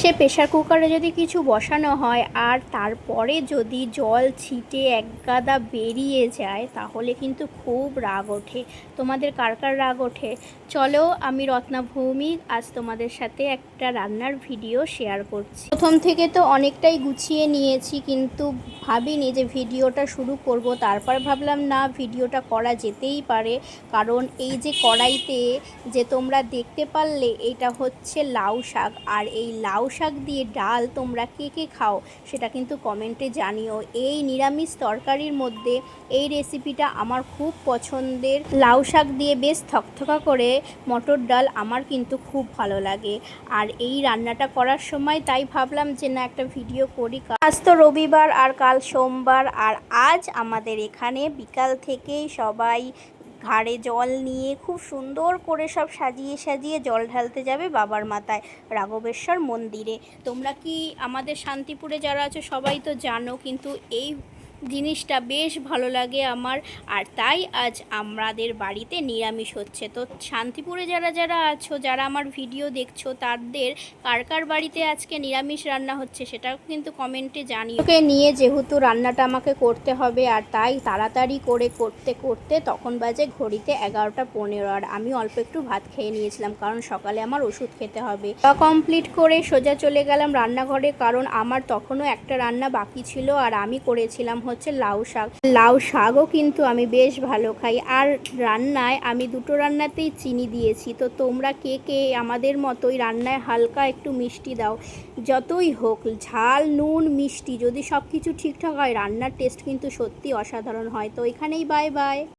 গ্যাসে প্রেশার কুকারে যদি কিছু বসানো হয় আর তারপরে যদি জল ছিটে একগাদা বেরিয়ে যায় তাহলে কিন্তু খুব রাগ ওঠে। তোমাদের কার কার রাগ ওঠে? চলো, আমি রত্না ভৌমিক আজ তোমাদের সাথে একটা রান্নার ভিডিও শেয়ার করছি। প্রথম থেকে তো অনেকটাই গুছিয়ে নিয়েছি, কিন্তু ভাবিনি যে ভিডিওটা শুরু করব। তারপর ভাবলাম না, ভিডিওটা করা যেতেই পারে, কারণ এই যে কড়াইতে যে তোমরা দেখতে পারলে এটা হচ্ছে লাউ শাক। আর এই লাউ শাক দিয়ে ডাল তোমরা কে কে খাও সেটা কিন্তু কমেন্টে জানিও। এই নিরামিষ তরকারির মধ্যে এই রেসিপিটা আমার খুব পছন্দের। লাউ শাক দিয়ে বেশ থকথকা করে মটর ডাল আমার কিন্তু খুব ভালো লাগে। আর এই রান্নাটা করার সময় তাই ভাবলাম যে না, একটা ভিডিও করি। আজ তো রবিবার আর কাল সোমবার, আর আজ আমাদের এখানে বিকাল থেকেই সবাই ঘাড়ে জল নিয়ে খুব সুন্দর করে সব সাজিয়ে সাজিয়ে জল ঢালতে যাবে বাবার মাথায়, রাঘবেশ্বর মন্দিরে। তোমরা কি আমাদের শান্তিপুরে যারা আছো সবাই তো জানো, কিন্তু এই জিনিসটা বেশ ভালো লাগে আমার। আর তাই আজ আমাদের বাড়িতে নিরামিষ হচ্ছে। তো শান্তিপুরে যারা যারা আছো, যারা আমার ভিডিও দেখছো, তাদের কার কার বাড়িতে আজকে নিরামিষ রান্না হচ্ছে সেটাও কিন্তু কমেন্টে জানিও। ওকে নিয়ে যেহেতু রান্নাটা আমাকে করতে হবে, আর তাই তাড়াতাড়ি করে করতে করতে তখন বাজে ঘড়িতে 11টা 15, আর আমি অল্প একটু ভাত খেয়ে নিয়েছিলাম কারণ সকালে আমার ওষুধ খেতে হবে। কমপ্লিট করে সোজা চলে গেলাম রান্নাঘরে, কারণ আমার তখনও একটা রান্না বাকি ছিল আর আমি করেছিলাম হচ্ছে লাউ শাক। লাউ শাকও কিন্তু আমি বেশ ভালো খাই। আর রান্নায় আমি দুটো রান্নাতেই চিনি দিয়েছি। তো তোমরা কে কে আমাদের মতোই রান্নায় হালকা একটু মিষ্টি দাও? যতই হোক, ঝাল নুন মিষ্টি যদি সব কিছু ঠিকঠাক হয়, রান্নার টেস্ট কিন্তু সত্যি অসাধারণ হয়। তো এখানেই বাই বাই।